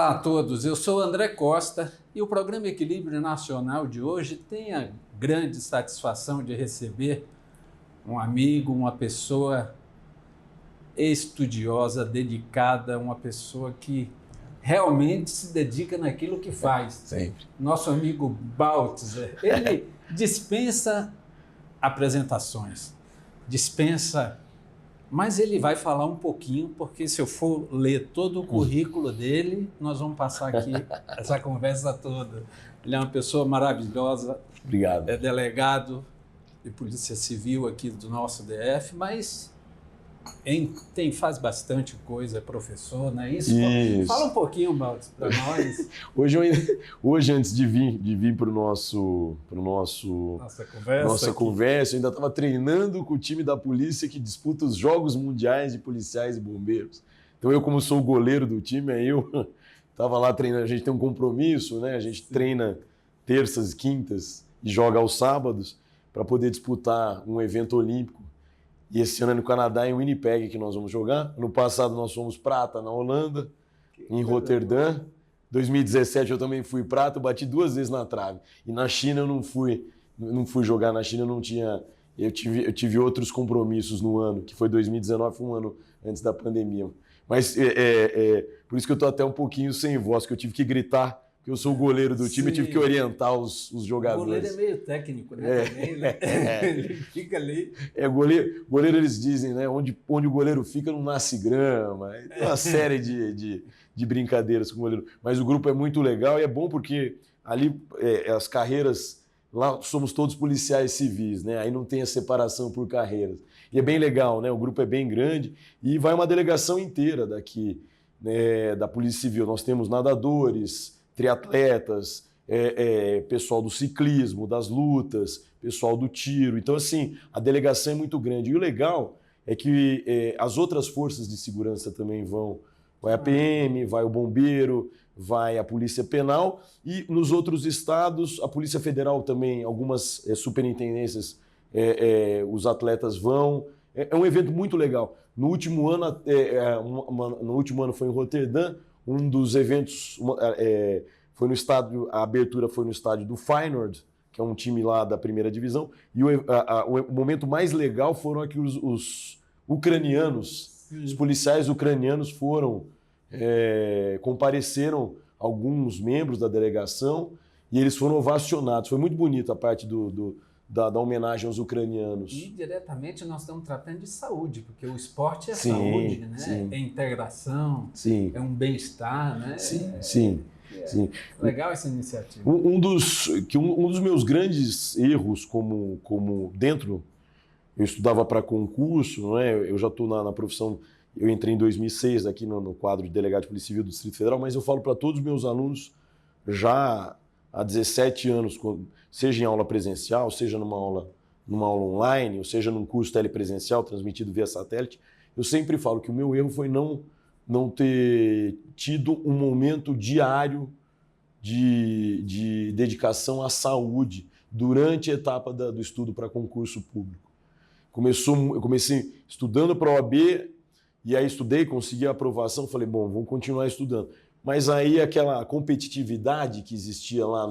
Olá a todos, eu sou André Costa e o programa Equilíbrio Nacional de hoje tem a grande satisfação de receber um amigo, uma pessoa estudiosa, dedicada, uma pessoa que realmente se dedica naquilo que faz. Sempre. Nosso amigo Baltzer, ele dispensa apresentações, dispensa... Mas ele vai falar um pouquinho, porque se eu for ler todo o currículo dele, nós vamos passar aqui essa conversa toda. Ele é uma pessoa maravilhosa. Obrigado. É delegado de Polícia Civil aqui do nosso DF, mas faz bastante coisa, é professor, não é isso? Isso. Fala um pouquinho, Baltzer, para nós. Hoje, antes de vir para nossa conversa, eu ainda estava treinando com o time da polícia que disputa os Jogos Mundiais de Policiais e Bombeiros. Então eu, como sou o goleiro do time, aí eu estava lá treinando. A gente tem um compromisso, né? A gente treina terças, quintas e joga aos sábados para poder disputar um evento olímpico. E esse ano é no Canadá, em Winnipeg, que nós vamos jogar. No passado nós fomos prata na Holanda, em Roterdã. 2017 eu também fui prata, eu bati 2 vezes na trave. E na China eu não fui jogar, na China eu não tinha... Eu tive outros compromissos no ano, que foi 2019, foi um ano antes da pandemia. Mas por isso que eu estou até um pouquinho sem voz, que eu tive que gritar, porque eu sou o goleiro do time, eu tive que orientar os jogadores. O goleiro é meio técnico, né? Também, né? Ele fica ali. Goleiro eles dizem, né? Onde o goleiro fica não nasce grama. Tem uma série de brincadeiras com o goleiro. Mas o grupo é muito legal e é bom porque ali as carreiras, lá somos todos policiais civis, né? Aí não tem a separação por carreiras. E é bem legal, né? O grupo é bem grande e vai uma delegação inteira daqui, né, da Polícia Civil. Nós temos nadadores, triatletas, pessoal do ciclismo, das lutas, pessoal do tiro. Então, assim, a delegação é muito grande. E o legal é que as outras forças de segurança também vão. Vai a PM, vai o bombeiro, vai a Polícia Penal e nos outros estados, a Polícia Federal também, algumas superintendências, os atletas vão. É um evento muito legal. No último ano foi em Roterdã, um dos eventos foi no estádio, a abertura foi no estádio do Feyenoord, que é um time lá da primeira divisão, e o momento mais legal foram aqui os ucranianos. Os policiais ucranianos compareceram alguns membros da delegação e eles foram ovacionados. Foi muito bonito a parte da homenagem aos ucranianos. E diretamente nós estamos tratando de saúde, porque o esporte é sim, saúde, né? Sim. É integração, sim. É um bem-estar, né? Sim. Sim. Legal essa iniciativa. Um dos meus grandes erros como dentro, eu estudava para concurso, não é? Eu já estou na profissão, eu entrei em 2006 aqui no quadro de delegado de Polícia Civil do Distrito Federal, mas eu falo para todos os meus alunos já há 17 anos, seja em aula presencial, seja numa aula online, ou seja num curso telepresencial transmitido via satélite, eu sempre falo que o meu erro foi não ter tido um momento diário de dedicação à saúde durante a etapa do estudo para concurso público. Eu comecei estudando para a OAB, e aí estudei, consegui a aprovação, falei, bom, vou continuar estudando. Mas aí aquela competitividade que existia lá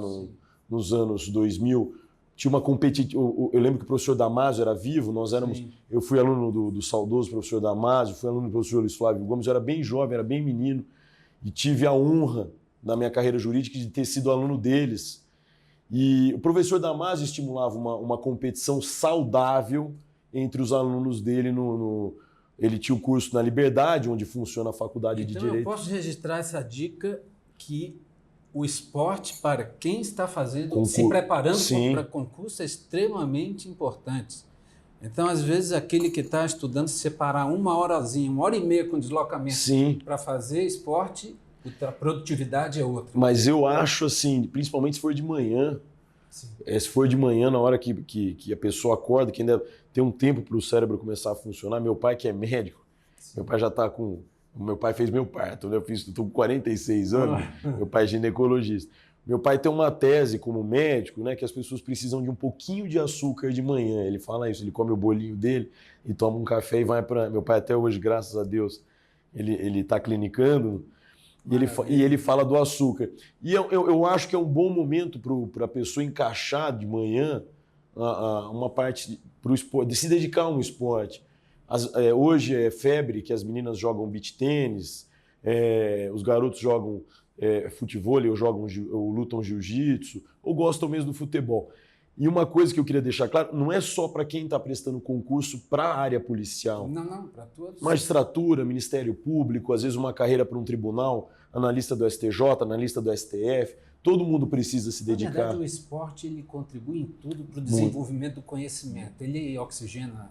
nos anos 2000, tinha uma competitividade. Eu lembro que o professor Damasio era vivo, eu fui aluno do saudoso professor Damasio, fui aluno do professor Luiz Flávio Gomes, eu era bem jovem, era bem menino, e tive a honra, na minha carreira jurídica, de ter sido aluno deles. E o professor Damasio estimulava uma competição saudável entre os alunos dele ele tinha o curso na Liberdade, onde funciona a faculdade de Direito. Então eu posso registrar essa dica que o esporte, para quem está fazendo, se preparando para concurso, é extremamente importante. Então, às vezes, aquele que está estudando, se separar uma horazinha, 1h30 com deslocamento para fazer esporte, a produtividade é outra. Mas eu acho assim, principalmente se for de manhã, se for de manhã, na hora que a pessoa acorda, que ainda tem um tempo para o cérebro começar a funcionar. Meu pai, que é médico, meu pai já está com... Meu pai fez meu parto, né? Eu estou com 46 anos, meu pai é ginecologista. Meu pai tem uma tese como médico, né, que as pessoas precisam de um pouquinho de açúcar de manhã. Ele fala isso, ele come o bolinho dele e toma um café e vai para... Meu pai até hoje, graças a Deus, ele está clinicando. E ele fala do açúcar. E eu acho que é um bom momento para a pessoa encaixar de manhã uma parte para o esporte, de se dedicar a um esporte. Hoje é febre que as meninas jogam beach tênis, os garotos jogam futevôlei, ou lutam jiu-jitsu, ou gostam mesmo do futebol. E uma coisa que eu queria deixar claro, não é só para quem está prestando concurso para a área policial. Não, para todos. Magistratura, Ministério Público, às vezes uma carreira para um tribunal, analista do STJ, analista do STF, todo mundo precisa se dedicar. Na verdade, o esporte ele contribui em tudo para o desenvolvimento do conhecimento. Ele oxigena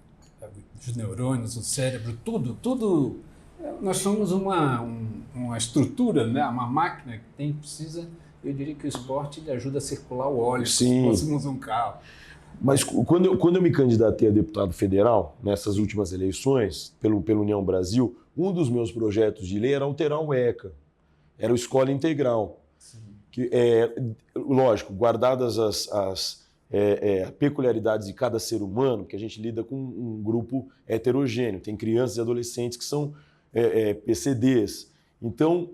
os neurônios, o cérebro, tudo. Nós somos uma estrutura, né? Uma máquina que precisa. Eu diria que o esporte ele ajuda a circular o óleo, se fôssemos um carro. Mas quando eu me candidatei a deputado federal, nessas últimas eleições, pelo União Brasil, um dos meus projetos de lei era alterar o ECA, era o Escola Integral. Que, lógico, guardadas as peculiaridades de cada ser humano, que a gente lida com um grupo heterogêneo, tem crianças e adolescentes que são PCDs. Então,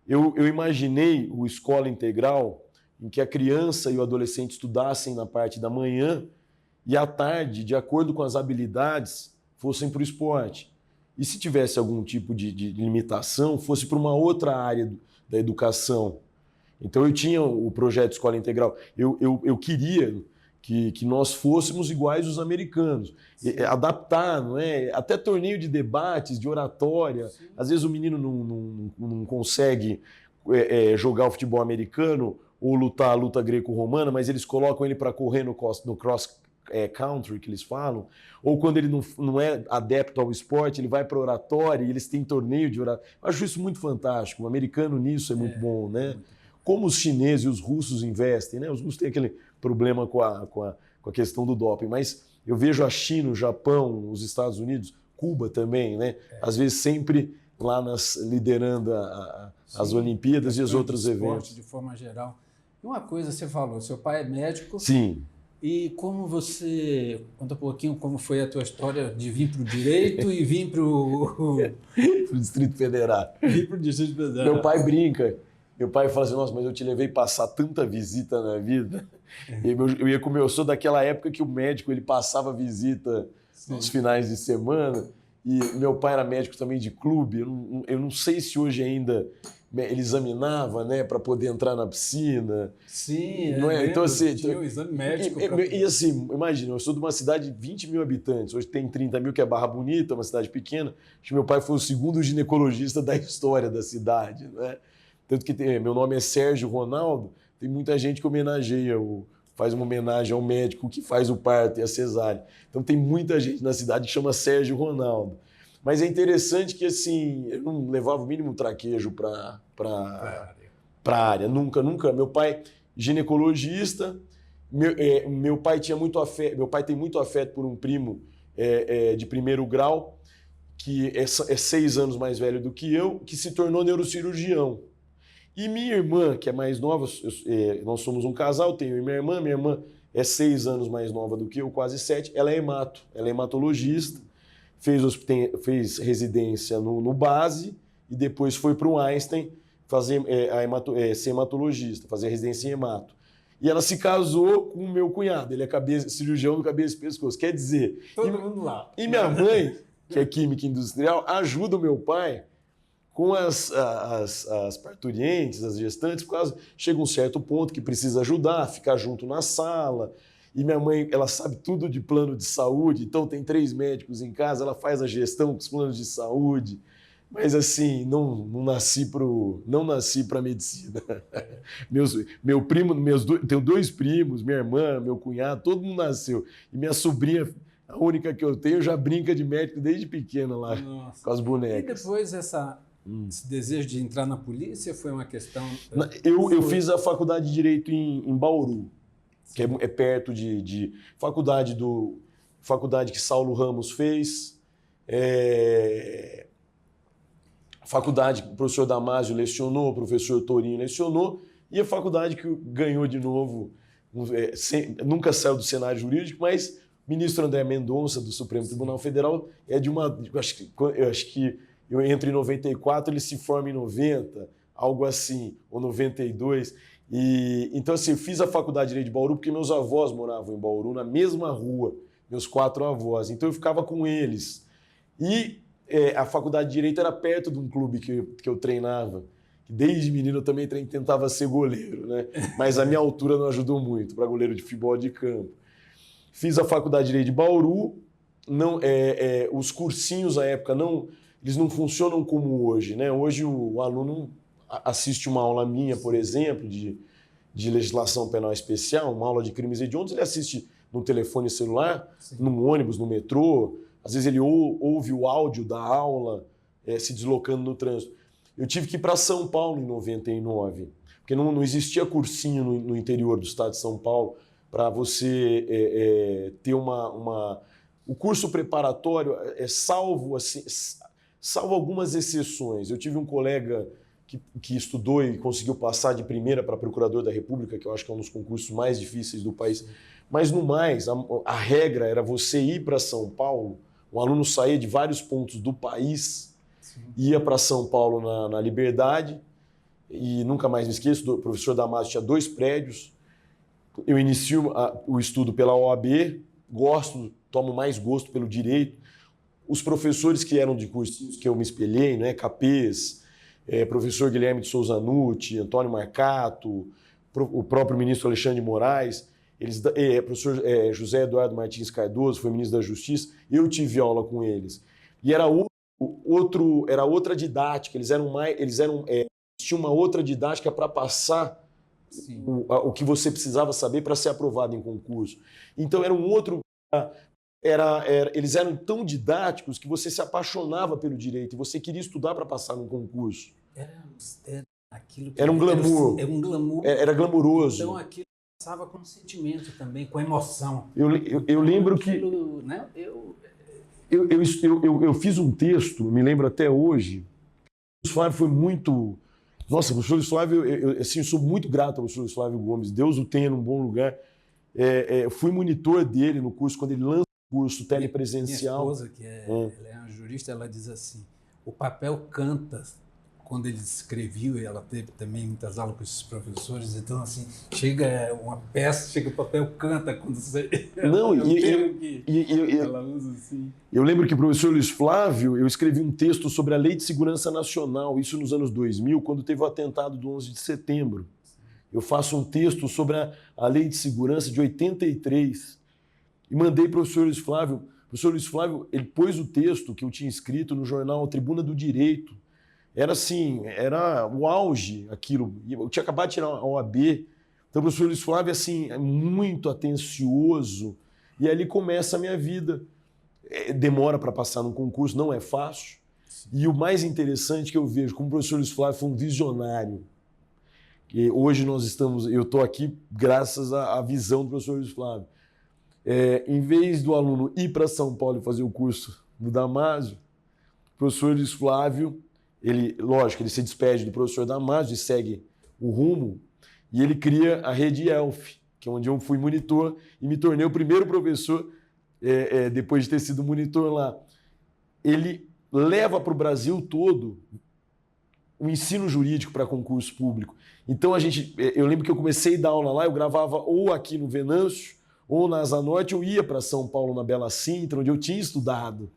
eu imaginei o Escola Integral em que a criança e o adolescente estudassem na parte da manhã e à tarde, de acordo com as habilidades, fossem para o esporte. E se tivesse algum tipo de limitação, fosse para uma outra área da educação. Então eu tinha o projeto Escola Integral. Eu queria que nós fôssemos iguais aos americanos. Adaptar, não é? Até torneio de debates, de oratória. Sim. Às vezes o menino não consegue jogar o futebol americano ou lutar a luta greco-romana, mas eles colocam ele para correr no cross country, que eles falam. Ou quando ele não é adepto ao esporte, ele vai para oratória e eles têm torneio de oratória. Eu acho isso muito fantástico. O americano nisso é muito bom, né? Como os chineses e os russos investem, né? Os russos têm aquele problema com a questão do doping, mas eu vejo a China, o Japão, os Estados Unidos, Cuba também, né? Às vezes sempre lá liderando as Olimpíadas e os outros eventos. De forma geral. E uma coisa você falou, seu pai é médico. Sim. E como conta um pouquinho como foi a tua história de vir para o direito e vir para o Distrito Federal. Vir para o Distrito Federal. Meu pai brinca. Meu pai fala assim, nossa, mas eu te levei passar tanta visita na vida. Eu sou daquela época que o médico ele passava visita nos finais de semana. E meu pai era médico também de clube. Eu não sei se hoje ainda ele examinava, né, para poder entrar na piscina. Sim, não é? Então, assim, tinha um exame médico. E assim, imagina, eu sou de uma cidade de 20 mil habitantes. Hoje tem 30 mil, que é Barra Bonita, uma cidade pequena. Acho que meu pai foi o segundo ginecologista da história da cidade, né? Tanto que meu nome é Sérgio Ronaldo, tem muita gente que homenageia, faz uma homenagem ao médico que faz o parto e a cesárea. Então tem muita gente na cidade que chama Sérgio Ronaldo. Mas é interessante que assim, eu não levava o mínimo traquejo para a área, nunca. Meu pai, ginecologista, meu pai tinha muito afeto, meu pai tem muito afeto por um primo de primeiro grau, que é 6 anos mais velho do que eu, que se tornou neurocirurgião. E minha irmã, que é mais nova, nós somos um casal, tenho eu e minha irmã é 6 anos mais nova do que eu, quase 7, ela é hematologista, fez residência no base e depois foi para o Einstein ser hematologista, fazer residência em hemato. E ela se casou com o meu cunhado, ele é cirurgião do cabeça e pescoço, quer dizer... Todo mundo lá. E minha mãe, que é química industrial, ajuda o meu pai com as parturientes, as gestantes, por causa chega um certo ponto que precisa ajudar, ficar junto na sala. E minha mãe, ela sabe tudo de plano de saúde, então tem 3 médicos em casa, ela faz a gestão com os planos de saúde. Mas assim, não nasci para medicina. Tenho 2 primos, minha irmã, meu cunhado, todo mundo nasceu. E minha sobrinha, a única que eu tenho, já brinca de médico desde pequena lá. Nossa. Com as bonecas. E depois esse desejo de entrar na polícia foi uma questão... Eu fiz a faculdade de Direito em Bauru, que é perto de faculdade que Saulo Ramos fez, faculdade que o professor Damásio lecionou, o professor Torinho lecionou, e a faculdade que ganhou de novo, nunca saiu do cenário jurídico, mas o ministro André Mendonça, do Supremo Tribunal Federal, é de uma... Eu acho que eu entro em 94, ele se forma em 90, algo assim, ou 92. Então, assim, eu fiz a faculdade de Direito de Bauru porque meus avós moravam em Bauru, na mesma rua, meus 4 avós. Então, eu ficava com eles. E a faculdade de Direito era perto de um clube que eu treinava. Desde menino eu também tentava ser goleiro, né? Mas a minha altura não ajudou muito para goleiro de futebol de campo. Fiz a faculdade de Direito de Bauru. Os cursinhos à época eles não funcionam como hoje, né? Hoje o aluno assiste uma aula minha, por exemplo, de legislação penal especial, uma aula de crimes hediondos, ele assiste no telefone celular, sim, no ônibus, no metrô, às vezes ele ouve o áudio da aula se deslocando no trânsito. Eu tive que ir para São Paulo em 99, porque não existia cursinho no interior do estado de São Paulo para você ter o curso preparatório, salvo algumas exceções. Eu tive um colega que estudou e conseguiu passar de primeira para procurador da República, que eu acho que é um dos concursos mais difíceis do país. Mas, no mais, a regra era você ir para São Paulo, o aluno saía de vários pontos do país, sim, ia para São Paulo na Liberdade, e nunca mais me esqueço, o professor Damasio tinha 2 prédios. Eu inicio o estudo pela OAB, tomo mais gosto pelo direito. Os professores que eram de cursinhos que eu me espelhei, né, Capês, professor Guilherme de Souza Nutti, Antônio Marcato, o próprio ministro Alexandre de Moraes, professor José Eduardo Martins Cardoso, foi ministro da Justiça, eu tive aula com eles. E era outra didática, eles tinham uma outra didática para passar o que você precisava saber para ser aprovado em concurso. Então era um outro... eles eram tão didáticos que você se apaixonava pelo direito e você queria estudar para passar num concurso. Era um glamour. Era um glamour. Era glamuroso. Então aquilo passava com sentimento também, com emoção. Eu lembro aquilo, que... Né? Eu fiz um texto, me lembro até hoje. O Flávio foi muito... Nossa, o professor Flávio, eu sou muito grato ao professor Flávio Gomes. Deus o tenha num bom lugar. Eu fui monitor dele no curso, quando ele lança o curso telepresencial. Minha esposa, ela é uma jurista, ela diz assim, o papel canta. Quando ele escreveu, e ela teve também muitas aulas com esses professores, então assim, chega uma peça, chega o papel canta quando você... Não, ela usa assim. Eu lembro que o professor Luiz Flávio, eu escrevi um texto sobre a Lei de Segurança Nacional, isso nos anos 2000, quando teve o atentado do 11 de setembro. Eu faço um texto sobre a Lei de Segurança de 83 e mandei para o professor Luiz Flávio. O professor Luiz Flávio, ele pôs o texto que eu tinha escrito no jornal Tribuna do Direito. Era assim, era o auge aquilo. Eu tinha acabado de tirar a OAB. Então o professor Luiz Flávio, assim, é muito atencioso. E ali começa a minha vida. Demora para passar num concurso, não é fácil. E o mais interessante que eu vejo, como o professor Luiz Flávio foi um visionário. E hoje eu estou aqui graças à visão do professor Luiz Flávio. Em vez do aluno ir para São Paulo e fazer o curso do Damasio, o professor Luiz Flávio, lógico, ele se despede do professor Damasio e segue o rumo, e ele cria a rede ELF, que é onde eu fui monitor e me tornei o primeiro professor depois de ter sido monitor lá. Ele leva para o Brasil todo o ensino jurídico para concurso público. Então eu lembro que eu comecei a dar aula lá, eu gravava ou aqui no Venâncio, ou na Asa Norte, eu ia para São Paulo, na Bela Sintra, onde eu tinha estudado.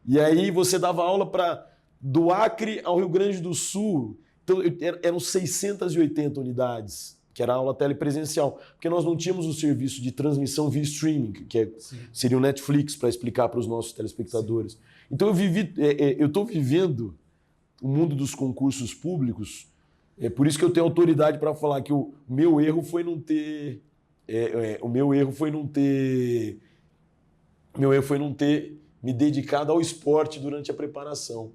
E aí você dava aula do Acre ao Rio Grande do Sul. Então eram 680 unidades, que era aula telepresencial, porque nós não tínhamos o serviço de transmissão via streaming, que seria o Netflix, para explicar para os nossos telespectadores. Sim. Então eu estou vivendo o mundo dos concursos públicos, por isso que eu tenho autoridade para falar que o meu erro foi não ter me dedicado ao esporte durante a preparação.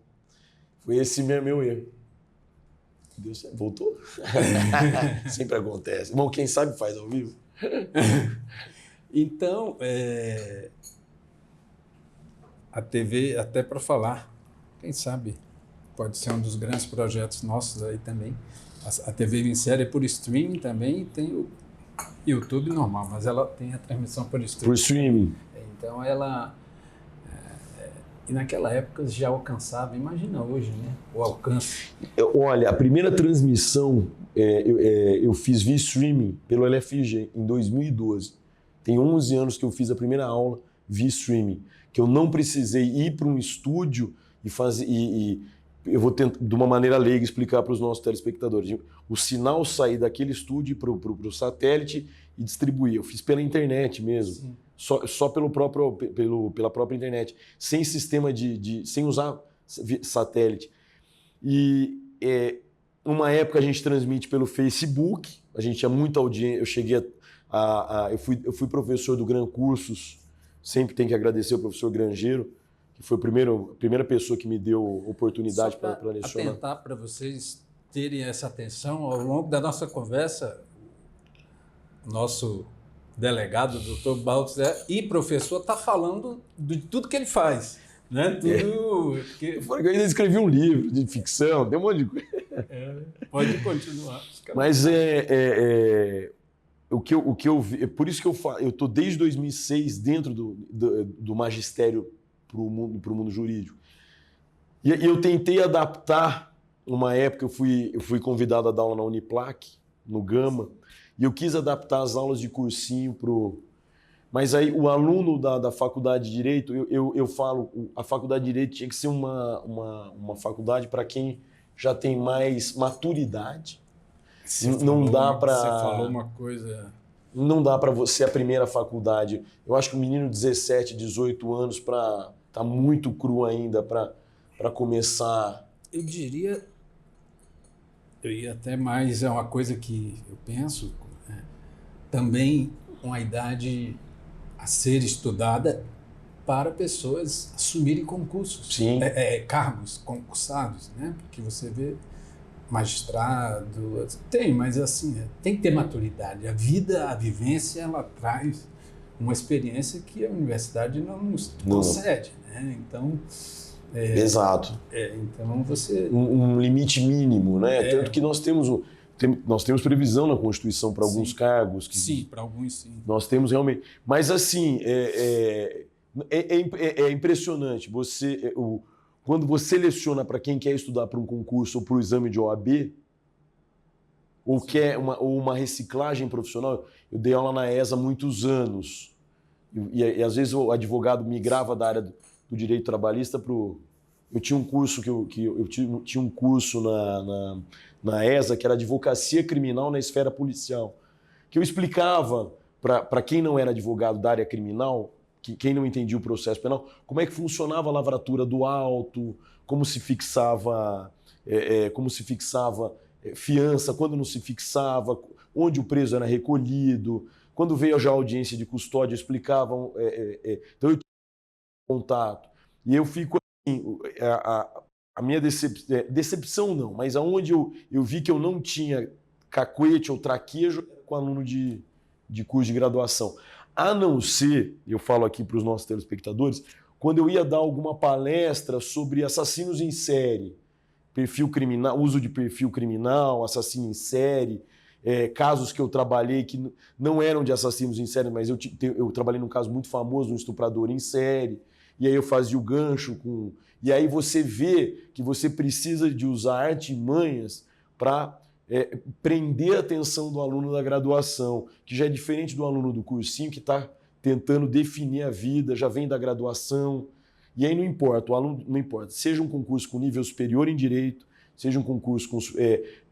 Foi esse meu erro. Deus, voltou? Sempre acontece. Bom, quem sabe faz ao vivo. Então, a TV, até para falar, quem sabe, pode ser um dos grandes projetos nossos aí também. A TV Vincere é por streaming também, tem o YouTube normal, mas ela tem a transmissão por streaming. Por streaming. Então, ela E naquela época já alcançava, imagina hoje, né? O alcance. Olha, a primeira transmissão eu fiz via streaming pelo LFG em 2012. Tem 11 anos que eu fiz a primeira aula via streaming, que eu não precisei ir para um estúdio e fazer. Eu vou tentar, de uma maneira leiga, explicar para os nossos telespectadores. O sinal sair daquele estúdio para o satélite e distribuir. Eu fiz pela internet mesmo, só pela própria internet, sem sistema sem usar satélite. E uma época a gente transmite pelo Facebook, a gente tinha muita audiência. Eu cheguei eu fui professor do Gran Cursos, sempre tem que agradecer o professor Grangeiro, que foi a primeira pessoa que me deu oportunidade para lecionar. Atentar para vocês terem essa atenção, ao longo da nossa conversa, nosso delegado, o Dr. Baltzé, e professor, está falando de tudo que ele faz. Né? Eu ainda escrevi um livro de ficção, tem um monte de coisa. Pode continuar. Mas o que eu vi, por isso que eu estou desde 2006 dentro do magistério para o mundo jurídico. E eu tentei adaptar, uma época eu fui convidado a dar aula na Uniplac, no Gama, e eu quis adaptar as aulas de cursinho para o... Mas aí o aluno da faculdade de Direito, eu falo, a faculdade de Direito tinha que ser uma faculdade para quem já tem mais maturidade. Não dá para... Você falou uma coisa... Não dá para você a primeira faculdade. Eu acho que o menino de 17, 18 anos tá muito cru ainda para começar. Eu diria... Eu ia até mais, é uma coisa que eu penso, também uma idade a ser estudada para pessoas assumirem concursos, cargos concursados, né? Porque você vê magistrado, mas assim, tem que ter maturidade. A vivência, ela traz uma experiência que a universidade não nos concede, né? Então... Exato. Então você... Um limite mínimo, né? Tanto que nós temos previsão na Constituição para alguns cargos. Sim, para alguns sim. Nós temos realmente... Mas assim, é impressionante. Quando você seleciona para quem quer estudar para um concurso ou para o exame de OAB, ou quer uma reciclagem profissional, eu dei aula na ESA há muitos anos. E às vezes o advogado migrava da área do direito trabalhista para o... Eu tinha um curso tinha um curso na ESA que era advocacia criminal na esfera policial, que eu explicava para quem não era advogado da área criminal, quem não entendia o processo penal, como é que funcionava a lavratura do auto, como se fixava fiança, quando não se fixava, onde o preso era recolhido. Quando veio já a audiência de custódia, explicavam. Então eu tinha contato. E eu fico assim, a minha decepção não, mas aonde eu vi que eu não tinha cacuete ou traquejo com aluno de curso de graduação. A não ser, eu falo aqui para os nossos telespectadores, quando eu ia dar alguma palestra sobre assassinos em série, perfil criminal, uso de perfil criminal, assassino em série, casos que eu trabalhei que não eram de assassinos em série, mas eu trabalhei num caso muito famoso, um estuprador em série, e aí eu fazia o gancho com... E aí você vê que você precisa de usar artimanhas para prender a atenção do aluno da graduação, que já é diferente do aluno do cursinho, que está tentando definir a vida, já vem da graduação. E aí não importa, o aluno não importa, seja um concurso com nível superior em direito, seja um concurso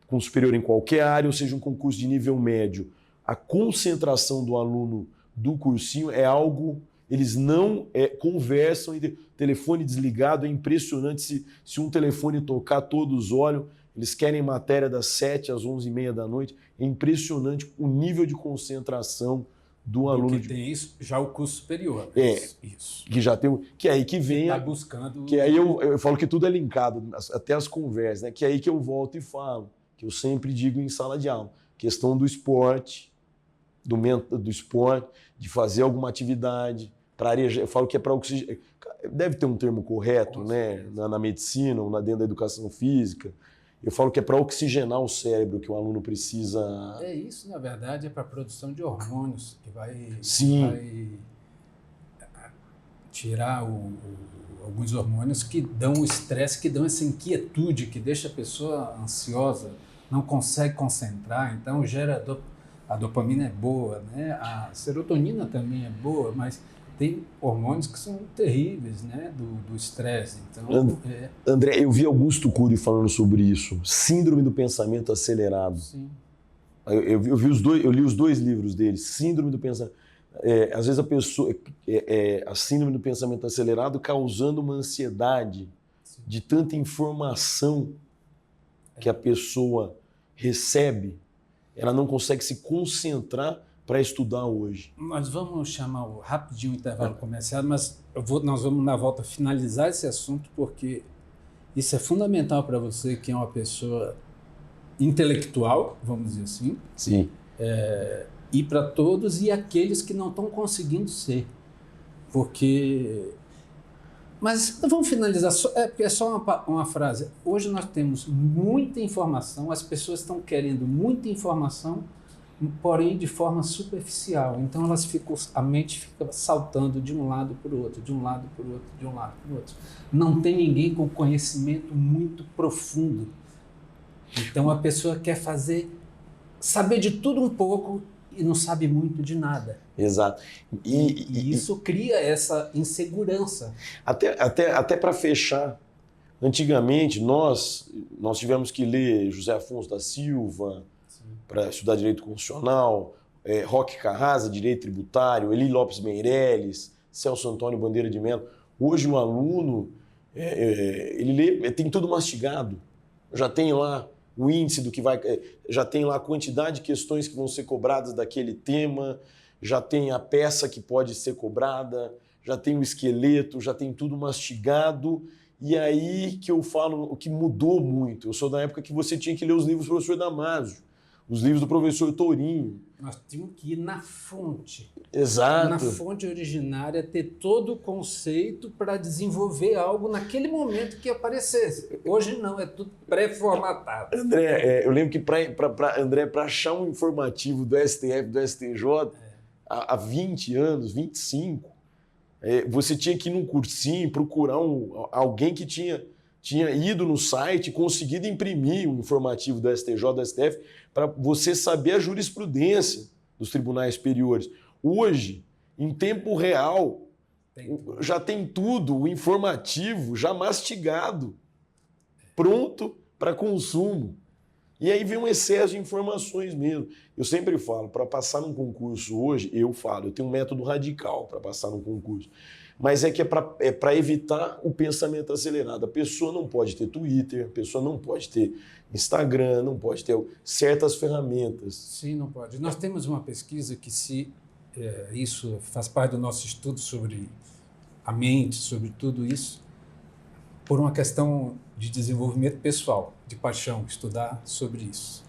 com superior em qualquer área, ou seja um concurso de nível médio. A concentração do aluno do cursinho é algo... Eles não conversam, telefone desligado, é impressionante. Se um telefone tocar, todos olham. Eles querem matéria das 7 às 11h30 da noite. É impressionante o nível de concentração do aluno. Que tem isso, já o curso superior. Isso. Que já tem, que é aí que vem... Está buscando... Que aí eu falo que tudo é linkado, até as conversas, né? Que é aí que eu volto e falo, que eu sempre digo em sala de aula. Questão do esporte, do esporte, de fazer alguma atividade... Eu falo que é para oxigenar. Deve ter um termo correto, né? Na medicina ou dentro da educação física. Eu falo que é para oxigenar o cérebro que o aluno precisa. Isso, na verdade, é para a produção de hormônios que vai... Sim. tirar alguns hormônios que dão o estresse, que dão essa inquietude, que deixa a pessoa ansiosa, não consegue concentrar, então gera a dopamina é boa, né? A serotonina também é boa, mas tem hormônios que são terríveis, né? Do estresse. Então, André, eu vi Augusto Cury falando sobre isso, síndrome do pensamento acelerado. Sim. Eu li os dois livros dele, síndrome do pensamento. Às vezes a pessoa, a síndrome do pensamento acelerado causando uma ansiedade de tanta informação que a pessoa recebe, ela não consegue se concentrar para estudar hoje. Nós vamos chamar rapidinho o intervalo comercial, mas nós vamos na volta finalizar esse assunto, porque isso é fundamental para você, que é uma pessoa intelectual, vamos dizer assim. Sim. E para todos e aqueles que não estão conseguindo ser. Porque... Mas vamos finalizar, porque é só uma frase. Hoje nós temos muita informação, as pessoas estão querendo muita informação, porém de forma superficial. Então a mente fica saltando de um lado para o outro, de um lado para o outro, de um lado para o outro. Não tem ninguém com conhecimento muito profundo. Então a pessoa quer saber de tudo um pouco e não sabe muito de nada. Exato. E isso cria essa insegurança. Até para fechar, antigamente nós tivemos que ler José Afonso da Silva para estudar direito constitucional, Roque Carrasa, direito tributário, Eli Lopes Meireles, Celso Antônio Bandeira de Mello. Hoje o aluno, ele lê, tem tudo mastigado, já tem lá o índice do que vai, já tem lá a quantidade de questões que vão ser cobradas daquele tema, já tem a peça que pode ser cobrada, já tem o esqueleto, já tem tudo mastigado. E aí que eu falo o que mudou muito. Eu sou da época que você tinha que ler os livros do professor Damásio, os livros do professor Tourinho. Nós tínhamos que ir na fonte. Exato. Na fonte originária, ter todo o conceito para desenvolver algo naquele momento que aparecesse. Hoje não, é tudo pré-formatado. André, eu lembro que para achar um informativo do STF, do STJ, há 20 anos, 25, você tinha que ir num cursinho, procurar alguém que tinha ido no site, conseguido imprimir o informativo do STJ, do STF, para você saber a jurisprudência dos tribunais superiores. Hoje, em tempo real, já tem tudo, o informativo já mastigado, pronto para consumo. E aí vem um excesso de informações mesmo. Eu sempre falo, para passar num concurso hoje, eu tenho um método radical para passar num concurso. Mas é para evitar o pensamento acelerado. A pessoa não pode ter Twitter, a pessoa não pode ter Instagram, não pode ter certas ferramentas. Sim, não pode. Nós temos uma pesquisa que isso faz parte do nosso estudo sobre a mente, sobre tudo isso, por uma questão de desenvolvimento pessoal, de paixão, estudar sobre isso.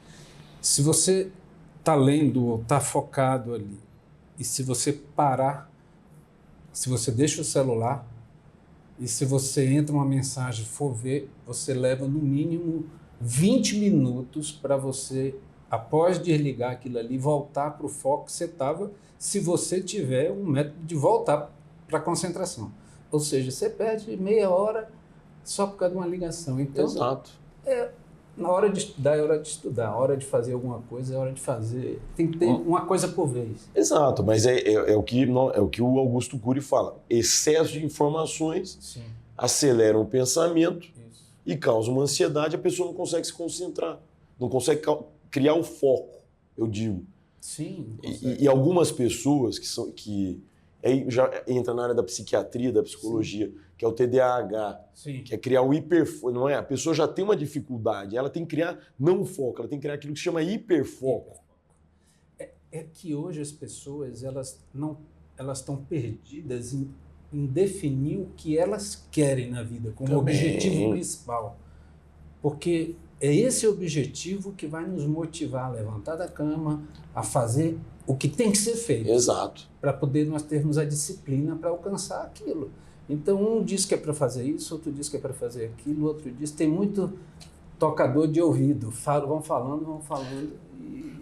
Se você está lendo ou está focado ali, e se você parar, se você deixa o celular e se você entra uma mensagem e for ver, você leva no mínimo 20 minutos para você, após desligar aquilo ali, voltar para o foco que você estava, se você tiver um método de voltar para a concentração. Ou seja, você perde meia hora só por causa de uma ligação. Então, exato. Na hora de estudar, é hora de estudar. A hora de fazer alguma coisa, é hora de fazer. Tem que ter uma coisa por vez. Exato, mas é o que o Augusto Cury fala. Excesso de informações aceleram o pensamento e causam uma ansiedade, a pessoa não consegue se concentrar, não consegue criar o foco, eu digo. Sim. E algumas pessoas que aí já entra na área da psiquiatria, da psicologia, que é o TDAH, que é criar o hiperfoco, não é? A pessoa já tem uma dificuldade, ela tem que criar não o foco, ela tem que criar aquilo que se chama hiperfoco. É que hoje as pessoas elas estão perdidas em definir o que elas querem na vida como objetivo principal, porque é esse objetivo que vai nos motivar a levantar da cama, a fazer o que tem que ser feito. Exato. Para poder nós termos a disciplina para alcançar aquilo. Então, um diz que é para fazer isso, outro diz que é para fazer aquilo, outro diz... Tem muito tocador de ouvido. Vão falando.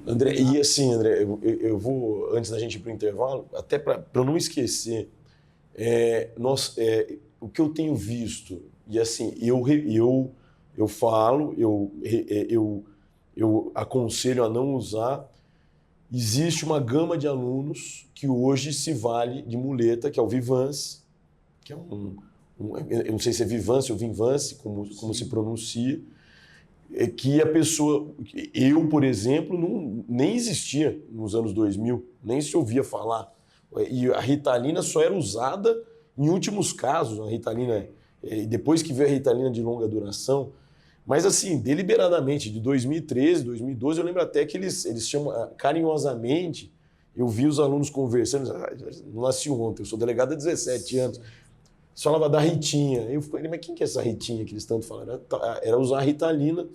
André, e assim, André, eu vou, antes da gente ir para o intervalo, até para eu não esquecer, O que eu tenho visto, e assim, eu falo, eu aconselho a não usar, existe uma gama de alunos que hoje se vale de muleta, que é o Vivance, que é eu não sei se é Vivance ou Vinvance, como se pronuncia, que a pessoa, eu, por exemplo, nem existia nos anos 2000, nem se ouvia falar. E a Ritalina só era usada em últimos casos, a Ritalina, depois que veio a Ritalina de longa duração, mas assim, deliberadamente, de 2013, 2012, eu lembro até que eles chamam carinhosamente, eu vi os alunos conversando, não nasci ontem, eu sou delegado há 17 anos, eles falavam da Ritinha, eu falei, mas quem que é essa Ritinha que eles tanto falaram? Era usar a Ritalina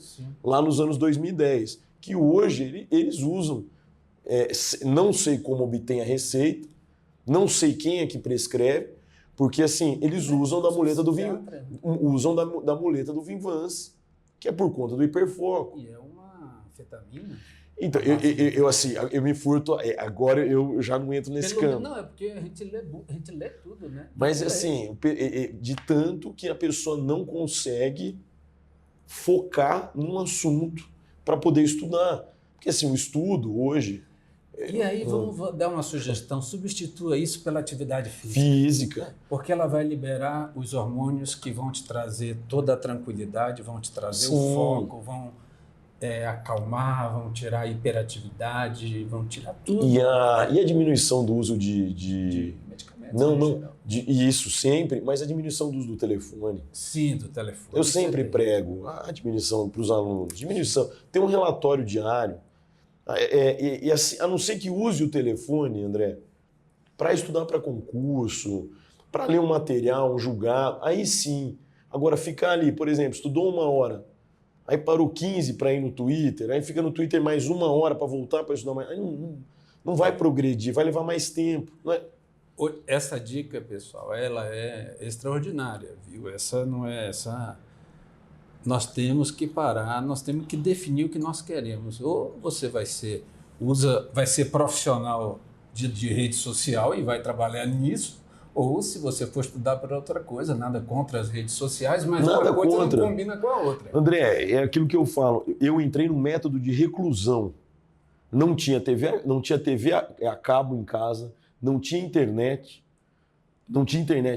lá nos anos 2010, que hoje eles usam, não sei como obtém a receita, não sei quem é que prescreve, porque assim, eles usam da muleta do da muleta do Vinvance, que é por conta do hiperfoco. E é uma anfetamina? Então, eu me furto, agora eu já não entro nesse campo. Não, é porque a gente lê tudo, né? Mas assim, de tanto que a pessoa não consegue focar num assunto para poder estudar. Porque assim, o estudo hoje... E aí, vamos dar uma sugestão, substitua isso pela atividade física. Porque ela vai liberar os hormônios que vão te trazer toda a tranquilidade, vão te trazer o foco, vão acalmar, vão tirar a hiperatividade, vão tirar tudo. E a diminuição do uso de medicamentos? Não, isso sempre, mas a diminuição do uso do telefone. Sim, do telefone. Eu sempre prego a diminuição para os alunos. Diminuição. Tem um relatório diário. E assim, a não ser que use o telefone, André, para estudar para concurso, para ler um material, um julgado, aí sim. Agora, ficar ali, por exemplo, estudou 1 hora, aí parou 15 para ir no Twitter, aí fica no Twitter mais 1 hora para voltar para estudar mais. Aí não vai progredir, vai levar mais tempo. Não é? Essa dica, pessoal, ela é extraordinária, viu? Essa não é essa. Nós temos que parar, nós temos que definir o que nós queremos. Ou você vai ser profissional de rede social e vai trabalhar nisso, ou se você for estudar para outra coisa, nada contra as redes sociais, mas uma coisa não combina com a outra. André, é aquilo que eu falo, eu entrei no método de reclusão. Não tinha TV a cabo em casa, não tinha internet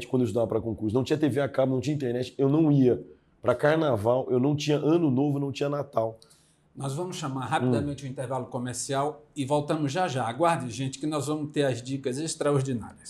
quando eu estudava para concurso, não tinha TV a cabo, não tinha internet, eu não ia para carnaval, eu não tinha ano novo, não tinha Natal. Nós vamos chamar rapidamente o intervalo comercial e voltamos já já. Aguarde, gente, que nós vamos ter as dicas extraordinárias.